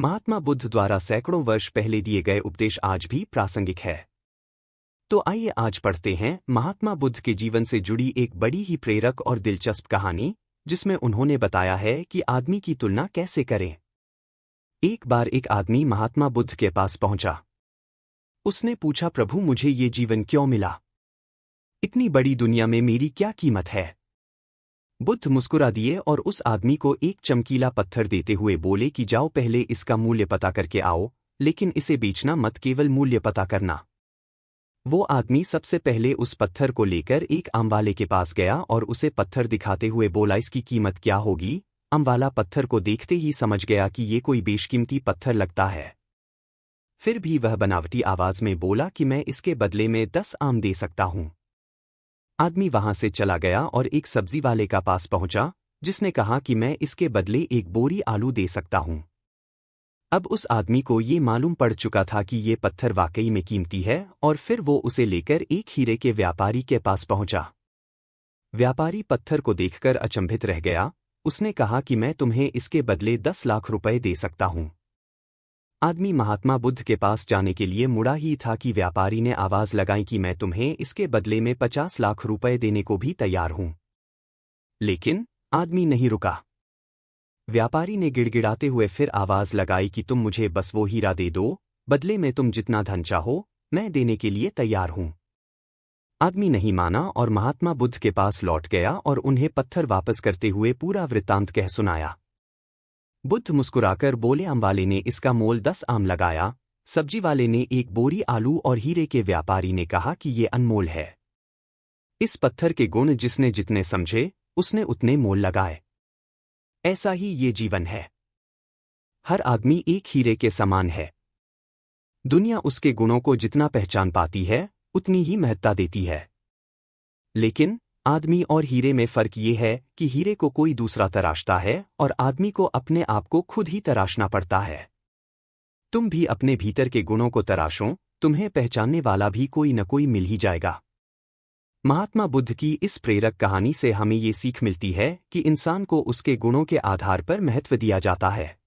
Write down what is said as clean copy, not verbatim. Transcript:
महात्मा बुद्ध द्वारा सैकड़ों वर्ष पहले दिए गए उपदेश आज भी प्रासंगिक है। तो आइए आज पढ़ते हैं महात्मा बुद्ध के जीवन से जुड़ी एक बड़ी ही प्रेरक और दिलचस्प कहानी, जिसमें उन्होंने बताया है कि आदमी की तुलना कैसे करें। एक बार एक आदमी महात्मा बुद्ध के पास पहुंचा। उसने पूछा, प्रभु, मुझे ये जीवन क्यों मिला? इतनी बड़ी दुनिया में मेरी क्या कीमत है? बुद्ध मुस्कुरा दिए और उस आदमी को एक चमकीला पत्थर देते हुए बोले कि जाओ, पहले इसका मूल्य पता करके आओ, लेकिन इसे बेचना मत, केवल मूल्य पता करना। वो आदमी सबसे पहले उस पत्थर को लेकर एक आमवाले के पास गया और उसे पत्थर दिखाते हुए बोला, इसकी कीमत क्या होगी? आमवाला पत्थर को देखते ही समझ गया कि ये कोई बेशकीमती पत्थर लगता है। फिर भी वह बनावटी आवाज में बोला कि मैं इसके बदले में 10 आम दे सकता हूं। आदमी वहां से चला गया और एक सब्जी वाले का पास पहुंचा, जिसने कहा कि मैं इसके बदले एक बोरी आलू दे सकता हूं। अब उस आदमी को ये मालूम पड़ चुका था कि ये पत्थर वाकई में कीमती है, और फिर वो उसे लेकर एक हीरे के व्यापारी के पास पहुंचा। व्यापारी पत्थर को देखकर अचंभित रह गया। उसने कहा कि मैं तुम्हें इसके बदले 10 लाख रुपए दे सकता हूं। आदमी महात्मा बुद्ध के पास जाने के लिए मुड़ा ही था कि व्यापारी ने आवाज लगाई कि मैं तुम्हें इसके बदले में 50 लाख रुपए देने को भी तैयार हूं। लेकिन आदमी नहीं रुका। व्यापारी ने गिड़गिड़ाते हुए फिर आवाज लगाई कि तुम मुझे बस वो हीरा दे दो, बदले में तुम जितना धन चाहो मैं देने के लिए तैयार हूं। आदमी नहीं माना और महात्मा बुद्ध के पास लौट गया और उन्हें पत्थर वापस करते हुए पूरा वृत्तांत कह सुनाया। बुद्ध मुस्कुराकर बोले, आम वाले ने इसका मोल 10 आम लगाया, सब्जी वाले ने एक बोरी आलू और हीरे के व्यापारी ने कहा कि ये अनमोल है। इस पत्थर के गुण जिसने जितने समझे उसने उतने मोल लगाए। ऐसा ही ये जीवन है। हर आदमी एक हीरे के समान है। दुनिया उसके गुणों को जितना पहचान पाती है उतनी ही महत्ता देती है। लेकिन आदमी और हीरे में फर्क ये है कि हीरे को कोई दूसरा तराशता है और आदमी को अपने आप को खुद ही तराशना पड़ता है। तुम भी अपने भीतर के गुणों को तराशो, तुम्हें पहचानने वाला भी कोई न कोई मिल ही जाएगा। महात्मा बुद्ध की इस प्रेरक कहानी से हमें ये सीख मिलती है कि इंसान को उसके गुणों के आधार पर महत्व दिया जाता है।